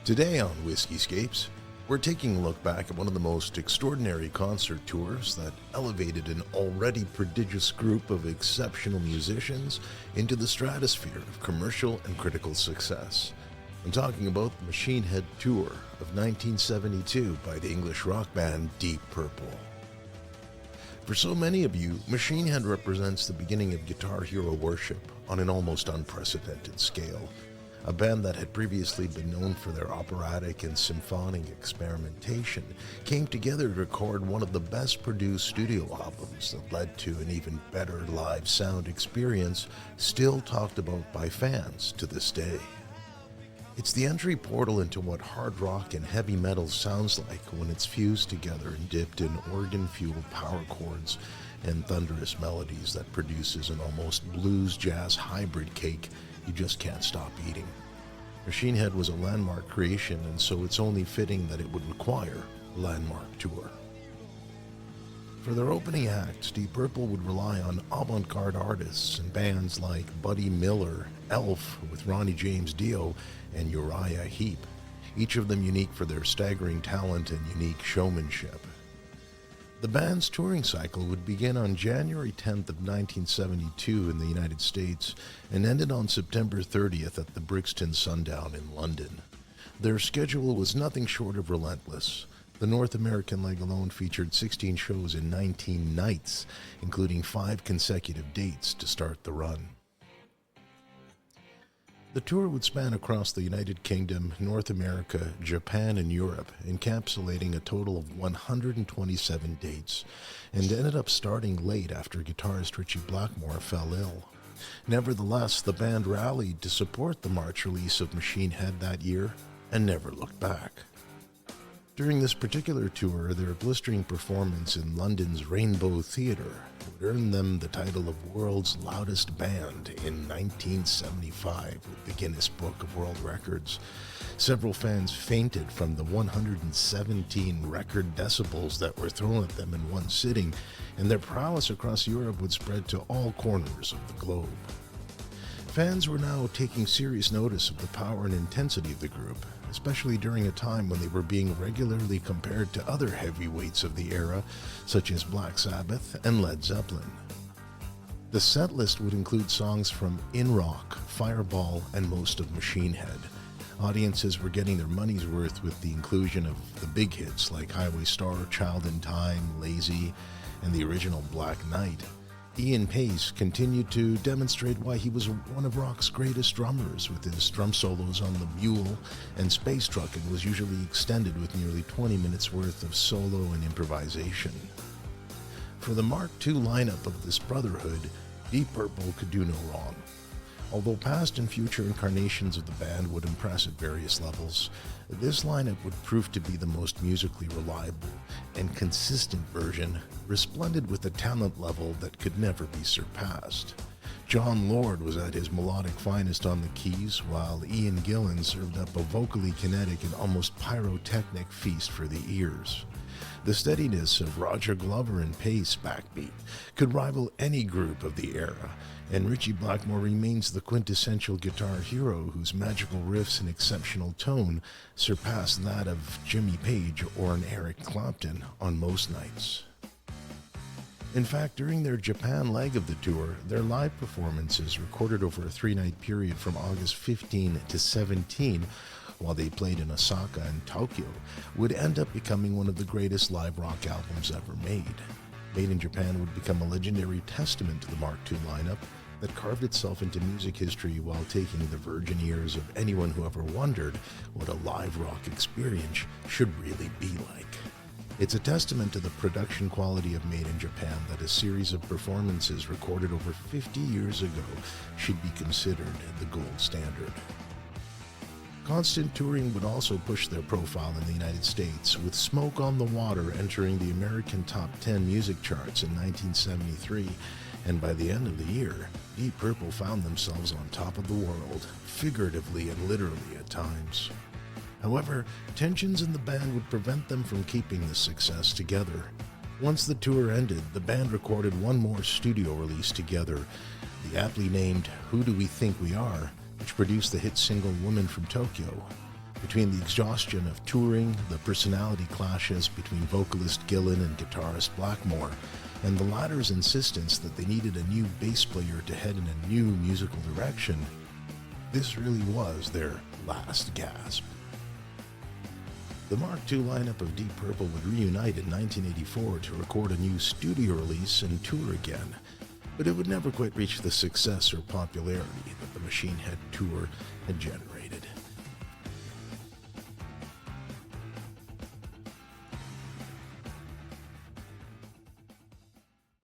Today on Whiskeyscapes, we're taking a look back at one of the most extraordinary concert tours that elevated an already prodigious group of exceptional musicians into the stratosphere of commercial and critical success. I'm talking about the Machine Head Tour of 1972 by the English rock band Deep Purple. For so many of you, Machine Head represents the beginning of guitar hero worship on an almost unprecedented scale. A band that had previously been known for their operatic and symphonic experimentation came together to record one of the best produced studio albums that led to an even better live sound experience still talked about by fans to this day. It's the entry portal into what hard rock and heavy metal sounds like when it's fused together and dipped in organ-fueled power chords and thunderous melodies that produces an almost blues jazz hybrid cake you just can't stop eating. Machine Head was a landmark creation, and so it's only fitting that it would require a landmark tour. For their opening acts, Deep Purple would rely on avant-garde artists and bands like Buddy Miller, Elf with Ronnie James Dio, and Uriah Heep, each of them unique for their staggering talent and unique showmanship. The band's touring cycle would begin on January 10th of 1972 in the United States and ended on September 30th at the Brixton Sundown in London. Their schedule was nothing short of relentless. The North American leg alone featured 16 shows in 19 nights, including 5 consecutive dates to start the run. The tour would span across the United Kingdom, North America, Japan, and Europe, encapsulating a total of 127 dates, and ended up starting late after guitarist Ritchieblackmore fell ill. Nevertheless, the band rallied to support the March release of Machine Head that year and never looked back. During this particular tour, their blistering performance in London's Rainbow Theatre would earn them the title of World's Loudest Band in 1975 with the Guinness Book of World Records. Several fans fainted from the 117 record decibels that were thrown at them in one sitting, and their prowess across Europe would spread to all corners of the globe. Fans were now taking serious notice of the power and intensity of the group, especially during a time when they were being regularly compared to other heavyweights of the era, such as Black Sabbath and Led Zeppelin. The setlist would include songs from In Rock, Fireball, and most of Machine Head. Audiences were getting their money's worth with the inclusion of the big hits like Highway Star, Child in Time, Lazy, and the original Black Knight. Ian Pace continued to demonstrate why he was one of rock's greatest drummers with his drum solos on the Mule and Space Truck, and was usually extended with nearly 20 minutes worth of solo and improvisation. For the Mark II lineup of this brotherhood, Deep Purple could do no wrong. Although past and future incarnations of the band would impress at various levels, this lineup would prove to be the most musically reliable and consistent version, resplendent with a talent level that could never be surpassed. Jonlord was at his melodic finest on the keys, while Iangillan served up a vocally kinetic and almost pyrotechnic feast for the ears. The steadiness of Rogerglover and Pace backbeat could rival any group of the era, and Ritchieblackmore remains the quintessential guitar hero whose magical riffs and exceptional tone surpass that of Jimmy Page or an Eric Clapton on most nights. In fact, during their Japan leg of the tour, their live performances, recorded over a 3-night period from August 15 to 17, while they played in Osaka and Tokyo, would end up becoming one of the greatest live rock albums ever made. Made in Japan would become a legendary testament to the Mark II lineup that carved itself into music history while taking the virgin ears of anyone who ever wondered what a live rock experience should really be like. It's a testament to the production quality of Made in Japan that a series of performances recorded over 50 years ago should be considered the gold standard. Constant touring would also push their profile in the United States, with Smoke on the Water entering the American Top 10 music charts in 1973, and by the end of the year, Deep Purple found themselves on top of the world, figuratively and literally at times. However, tensions in the band would prevent them from keeping this success together. Once the tour ended, the band recorded one more studio release together, the aptly named Who Do We Think We Are, which produced the hit single Woman from Tokyo. Between the exhaustion of touring, the personality clashes between vocalist Gillan and guitarist Blackmore, and the latter's insistence that they needed a new bass player to head in a new musical direction, this really was their last gasp. The Mark II lineup of Deep Purple would reunite in 1984 to record a new studio release and tour again, but it would never quite reach the success or popularity that the Machine Head tour had generated.